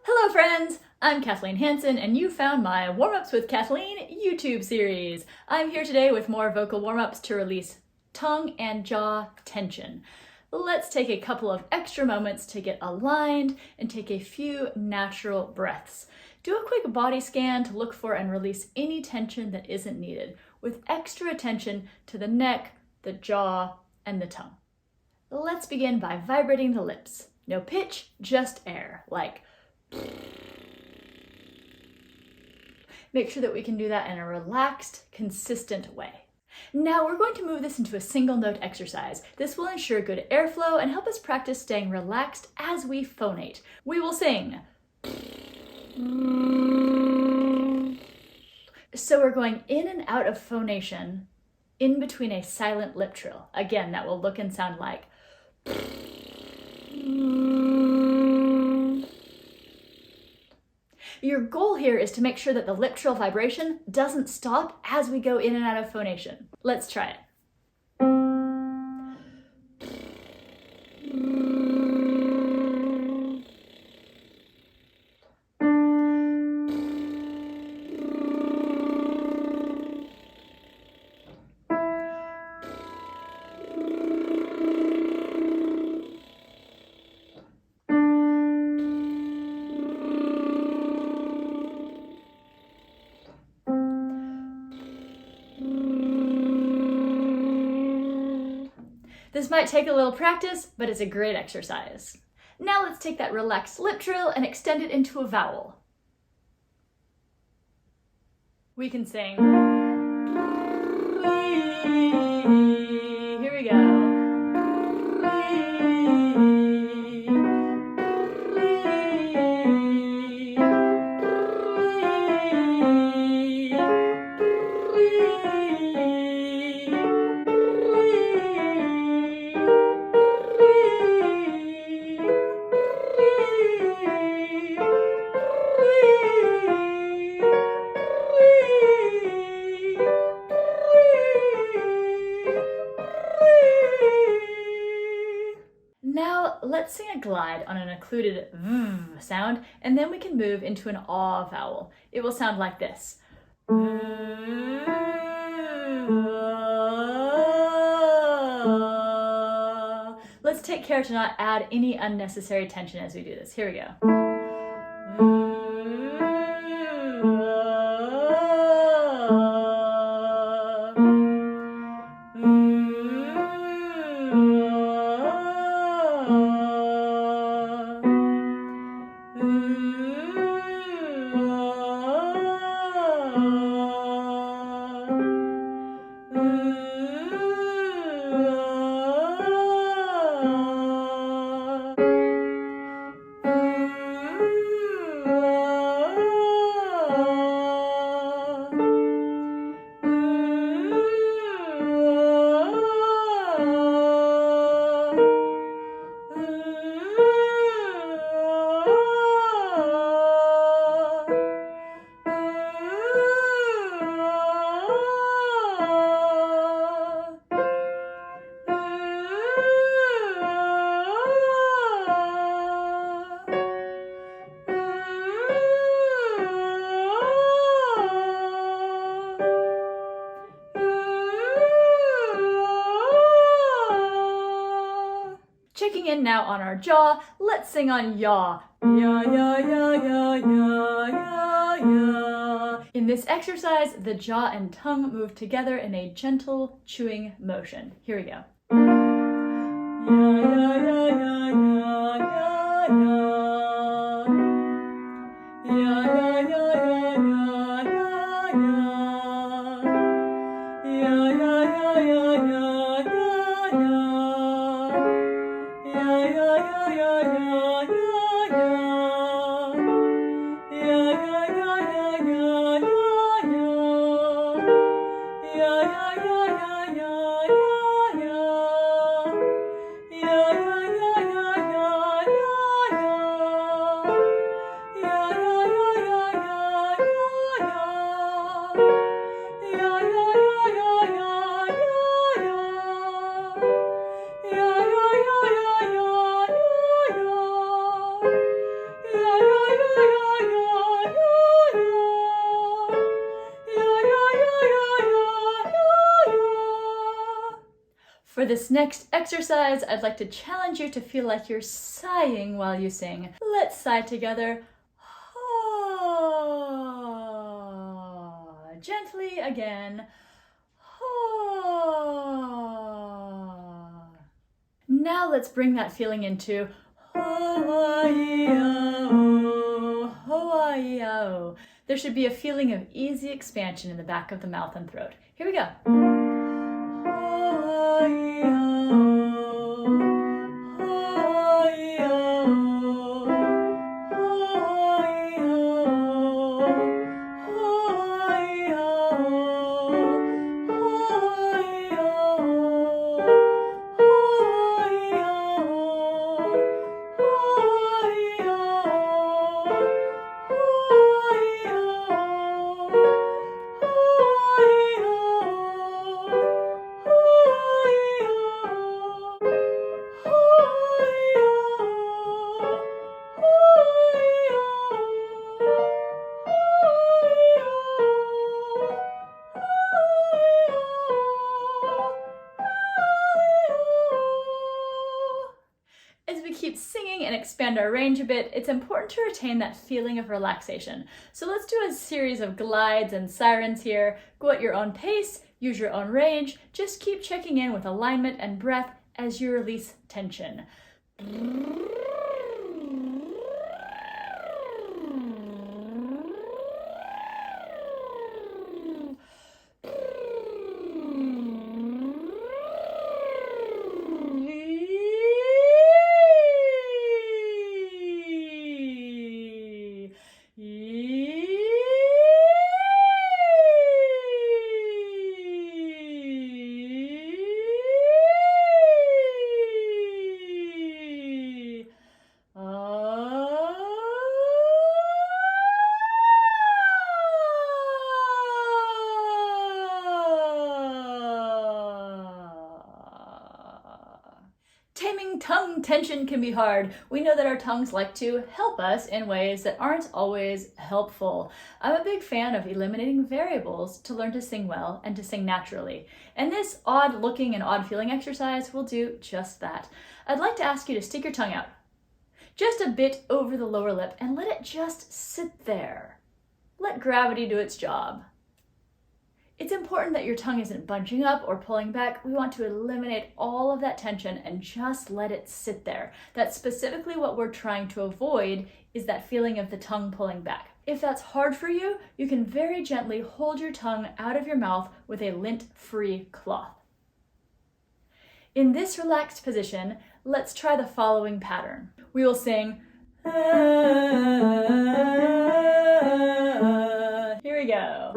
Hello friends! I'm Kathleen Hansen and you found my Warmups with Kathleen YouTube series. I'm here today with more vocal warm-ups to release tongue and jaw tension. Let's take a couple of extra moments to get aligned and take a few natural breaths. Do a quick body scan to look for and release any tension that isn't needed, with extra attention to the neck, the jaw, and the tongue. Let's begin by vibrating the lips. No pitch, just air, like make sure that we can do that in a relaxed, consistent way. Now we're going to move this into a single note exercise. This will ensure good airflow and help us practice staying relaxed as we phonate. We will sing. So we're going in and out of phonation in between a silent lip trill. Again, that will look and sound like. Your goal here is to make sure that the lip trill vibration doesn't stop as we go in and out of phonation. Let's try it. This might take a little practice, but it's a great exercise. Now let's take that relaxed lip trill and extend it into a vowel. We can sing. Here we go. Now let's sing a glide on an occluded v sound, and then we can move into an aw vowel. It will sound like this. Let's take care to not add any unnecessary tension as we do this. Here we go. Checking in now on our jaw, let's sing on yaw. Ya, ya, ya, ya, ya, ya, ya. In this exercise, the jaw and tongue move together in a gentle chewing motion. Here we go. Ya, ya, ya, ya, ya, ya, ya. Ya, ya, ya, ya, ya, ya, ya. Ya, ya, ya, ya, ya, ya. For this next exercise, I'd like to challenge you to feel like you're sighing while you sing. Let's sigh together. Gently again. Now let's bring that feeling into ho-ah-ee-ah-oh. There should be a feeling of easy expansion in the back of the mouth and throat. Here we go. As we keep singing and expand our range a bit, it's important to retain that feeling of relaxation. So let's do a series of glides and sirens here. Go at your own pace, use your own range, just keep checking in with alignment and breath as you release tension. Taming tongue tension can be hard. We know that our tongues like to help us in ways that aren't always helpful. I'm a big fan of eliminating variables to learn to sing well and to sing naturally. And this odd looking and odd feeling exercise will do just that. I'd like to ask you to stick your tongue out just a bit over the lower lip and let it just sit there. Let gravity do its job. It's important that your tongue isn't bunching up or pulling back. We want to eliminate all of that tension and just let it sit there. That's specifically what we're trying to avoid, is that feeling of the tongue pulling back. If that's hard for you, you can very gently hold your tongue out of your mouth with a lint-free cloth. In this relaxed position, let's try the following pattern. We will sing, here we go.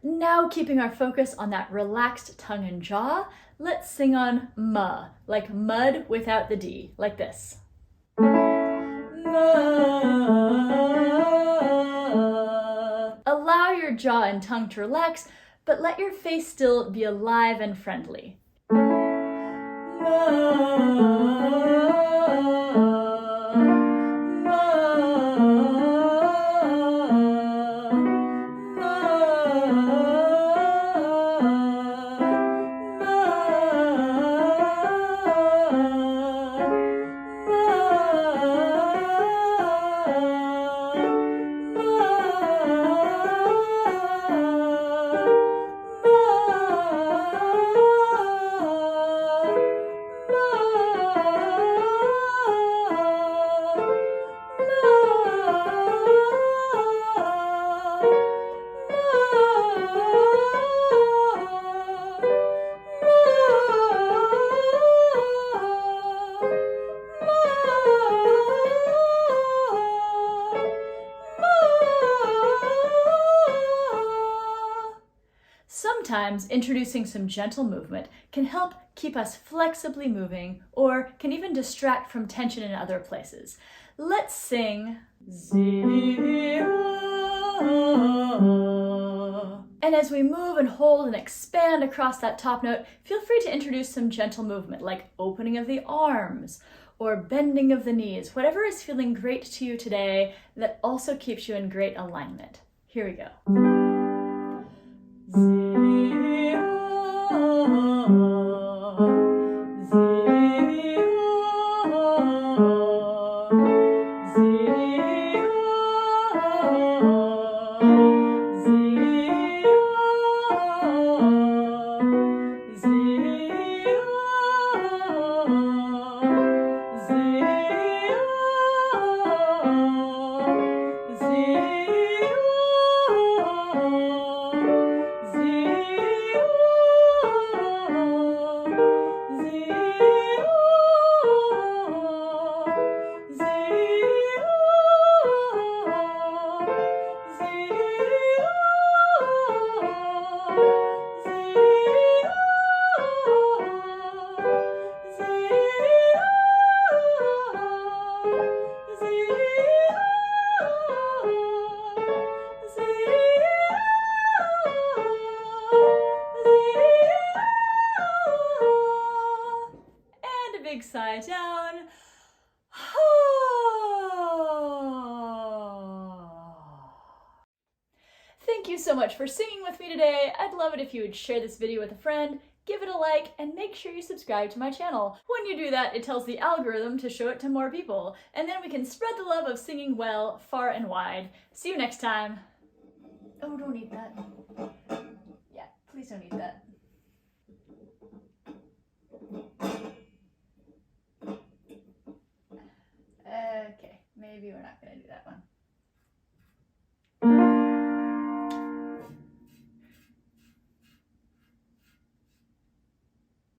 Now, keeping our focus on that relaxed tongue and jaw, let's sing on muh, like mud without the D, like this. Allow your jaw and tongue to relax, but let your face still be alive and friendly. sometimes introducing some gentle movement can help keep us flexibly moving or can even distract from tension in other places. Let's sing Zia. And as we move and hold and expand across that top note, feel free to introduce some gentle movement like opening of the arms or bending of the knees, whatever is feeling great to you today that also keeps you in great alignment. Here we go. Zia, and a big sigh down. Thank you so much for singing with me today. I'd love it if you would share this video with a friend, give it a like, and make sure you subscribe to my channel. When you do that, it tells the algorithm to show it to more people, and then we can spread the love of singing well far and wide. See you next time. Oh, don't eat that. Yeah, please don't eat that. Okay, maybe we're not gonna do that one.